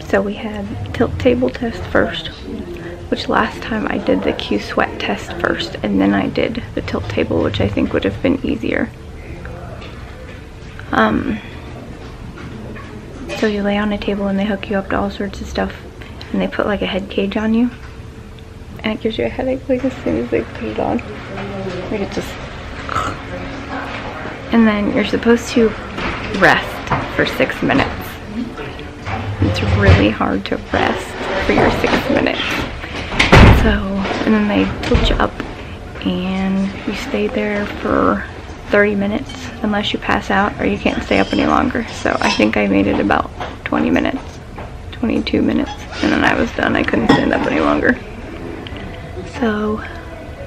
So we had tilt table test first, which last time I did the qsweat test first, and then I did the tilt table, which I think would have been easier. So you lay on a table and they hook you up to all sorts of stuff, and they put like a head cage on you, and it gives you a headache like as soon as they put it on. Like it just... And then you're supposed to rest for 6 minutes. It's really hard to rest for your 6 minutes. So, and then they tilt you up and you stay there for 30 minutes unless you pass out or you can't stay up any longer. So I think I made it about 20 minutes, 22 minutes, and then I was done. I couldn't stand up any longer. So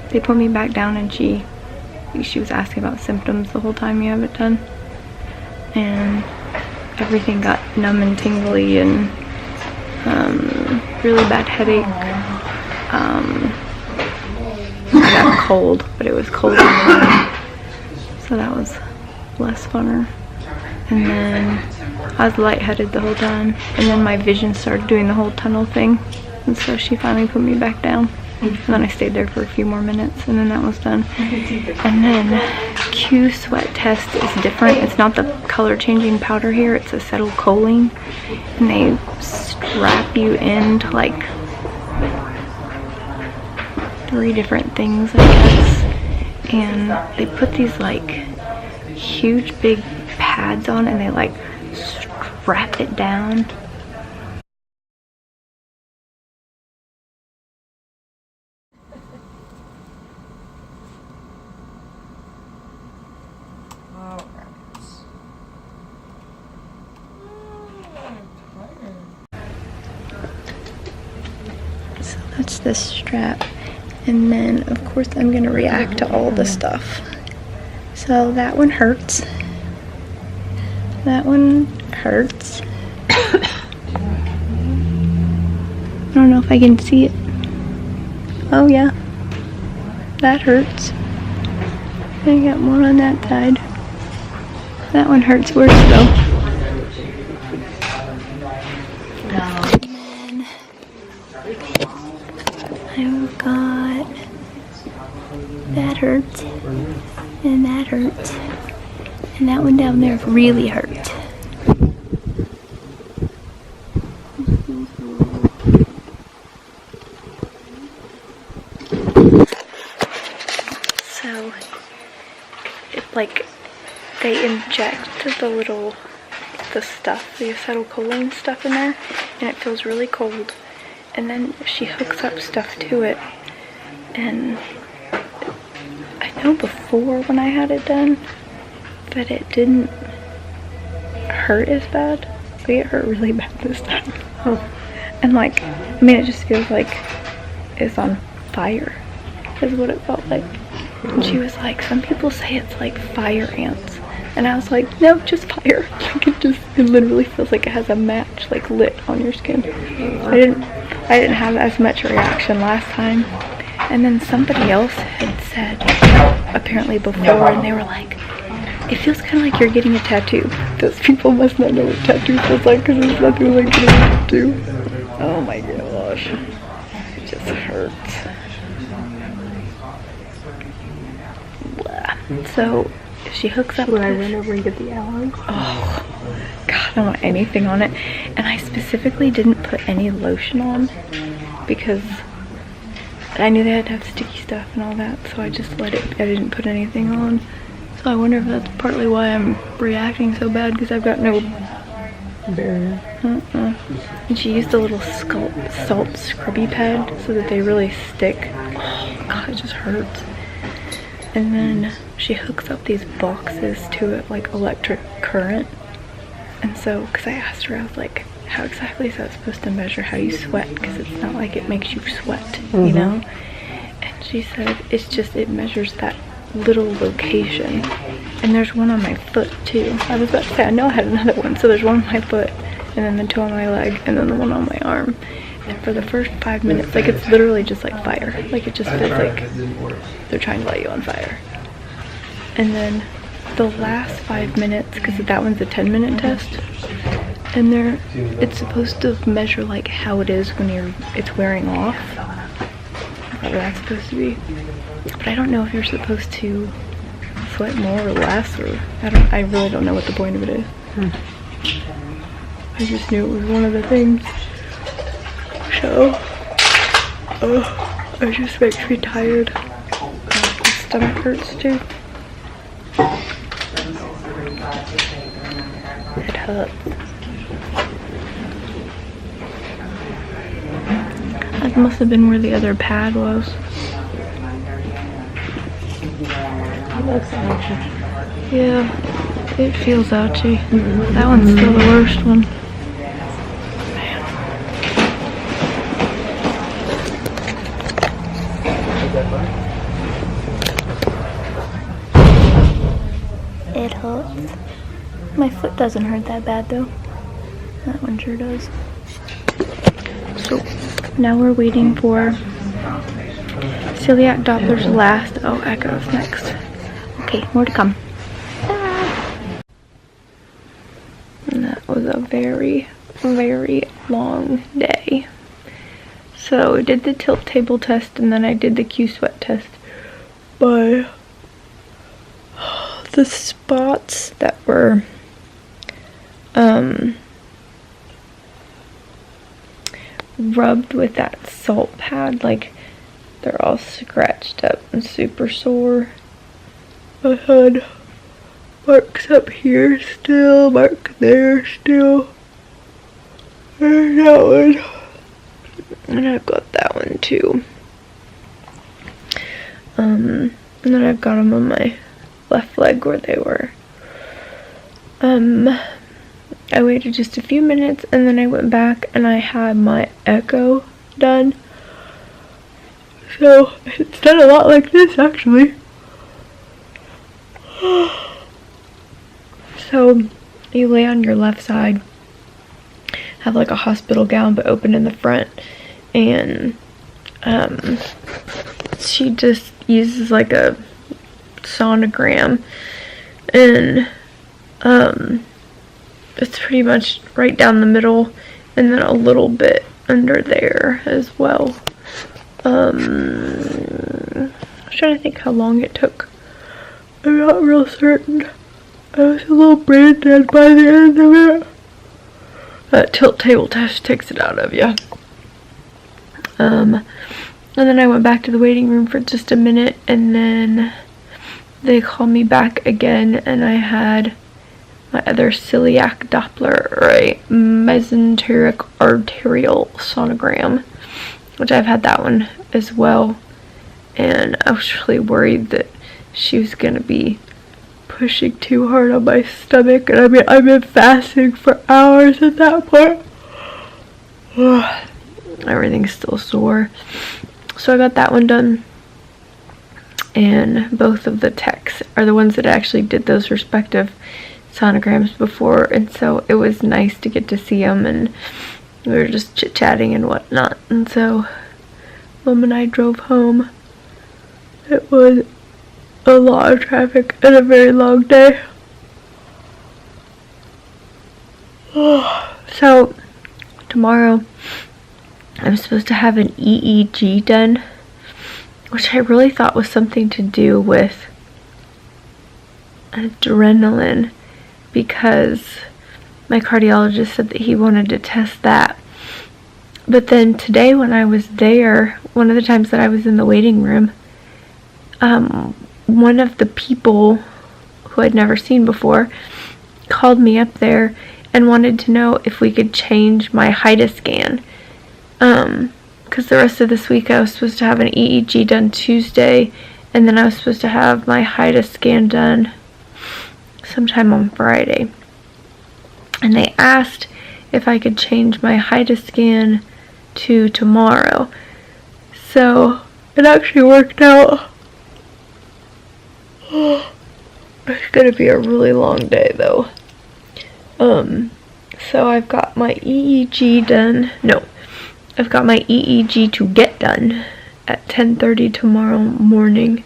they put me back down, and she was asking about symptoms the whole time you have it done. And everything got numb and tingly and really bad headache. I got cold, but it was cold in the room, so that was less funner. And then I was lightheaded the whole time, and then my vision started doing the whole tunnel thing, and so she finally put me back down. And then I stayed there for a few more minutes, and then that was done. And then qsweat test is different. It's not the color changing powder here, it's acetylcholine, and they strap you into like 3 different things, I guess, and they put these like huge big pads on, and they like strap it down. So that's the strap, and then of course I'm gonna react to all the stuff. So that one hurts. That one hurts. I don't know if I can see it. Oh yeah, that hurts. I got more on that side. That one hurts worse though. I've got that hurts, and that hurts, and that one down there really hurts. So, it's like they inject the stuff, the acetylcholine stuff in there, and it feels really cold. And then she hooks up stuff to it, and I know before when I had it done that it didn't hurt as bad. Like, it hurt really bad this time. Oh. And like, I mean, it just feels like it's on fire is what it felt like. And she was like, some people say it's like fire ants. And I was like, no, just fire. Like it literally feels like it has a match like lit on your skin. I didn't have as much reaction last time. And then somebody else had said, apparently before, and they were like, it feels kind of like you're getting a tattoo. Those people must not know what tattoo feels like, because there's nothing like getting a tattoo. Oh my gosh. It just hurts. Blah. So, she hooks up. When I run over and get the aloe. Oh, God, I don't want anything on it. And I specifically didn't put any lotion on because I knew they had to have sticky stuff and all that, so I just let it. I didn't put anything on. So I wonder if that's partly why I'm reacting so bad, because I've got no barrier. And she used a little salt scrubby pad so that they really stick. Oh, God, it just hurts. And then she hooks up these boxes to it, like electric current. And so, because I asked her, I was like, how exactly is that supposed to measure how you sweat? Because it's not like it makes you sweat, you know? And she said, it's just, it measures that little location. And there's one on my foot too. I was about to say, I know I had another one. So there's one on my foot, and then the two on my leg, and then the one on my arm. And for the first 5 minutes, like it's literally just like fire. Like it just feels like they're trying to light you on fire. And then the last 5 minutes, because that one's a 10-minute test, and it's supposed to measure like how it is when it's wearing off. Whatever that's supposed to be. But I don't know if you're supposed to sweat more or less, or I really don't know what the point of it is. I just knew it was one of the things. So it just makes me tired. My stomach hurts too. It hurts. That must have been where the other pad was. Yeah, it feels ouchy. That one's still the worst one. Man. It hurts. My foot doesn't hurt that bad though. That one sure does. So now we're waiting for Celiac Doppler's last. Oh, echo's next. Okay, more to come. And that was a very, very long day. So I did the tilt table test, and then I did the qsweat test. But the spots that were rubbed with that salt pad, like, they're all scratched up and super sore. I had marks up here still, mark there still, and that one, and I've got that one too. And then I've got them on my left leg where they were. I waited just a few minutes, and then I went back and I had my echo done. So it's done a lot like this actually. So you lay on your left side, have like a hospital gown but open in the front, and she just uses like a sonogram, and it's pretty much right down the middle and then a little bit under there as well. I was trying to think how long it took. I'm not real certain. I was a little brain dead by the end of it. That tilt table test takes it out of you. And then I went back to the waiting room for just a minute, and then they called me back again, and I had my other celiac Doppler, or a mesenteric arterial sonogram, which I've had that one as well. And I was really worried that she was going to be pushing too hard on my stomach, and I mean, I've been fasting for hours at that point. Everything's still sore. So I got that one done, and both of the techs are the ones that actually did those respective sonograms before, and so it was nice to get to see them, and we were just chit-chatting and whatnot. And so Mom and I drove home. It was a lot of traffic and a very long day. So tomorrow I'm supposed to have an EEG done, which I really thought was something to do with adrenaline, because my cardiologist said that he wanted to test that. But then today when I was there, one of the times that I was in the waiting room, one of the people who I'd never seen before called me up there and wanted to know if we could change my HIDA scan. Because the rest of this week I was supposed to have an EEG done Tuesday, and then I was supposed to have my HIDA scan done sometime on Friday. And they asked if I could change my HIDA scan to tomorrow. So it actually worked out. It's gonna be a really long day though. So I've got my EEG done. No, I've got my EEG to get done at 10:30 tomorrow morning.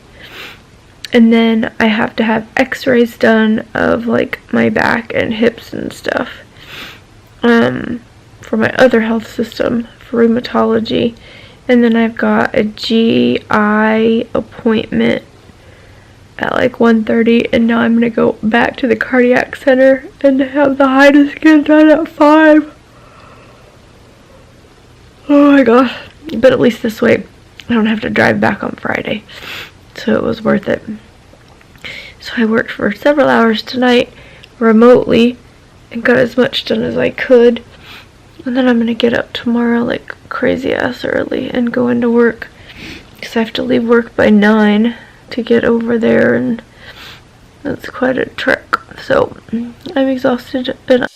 And then I have to have x-rays done of like my back and hips and stuff for my other health system for rheumatology, and then I've got a GI appointment at like 1:30, and now I'm gonna go back to the cardiac center and have the hydro scan done at 5. Oh my gosh. But at least this way I don't have to drive back on Friday, so it was worth it. So I worked for several hours tonight remotely and got as much done as I could, and then I'm gonna get up tomorrow like crazy ass early and go into work, because I have to leave work by 9 to get over there, and that's quite a trek. So I'm exhausted and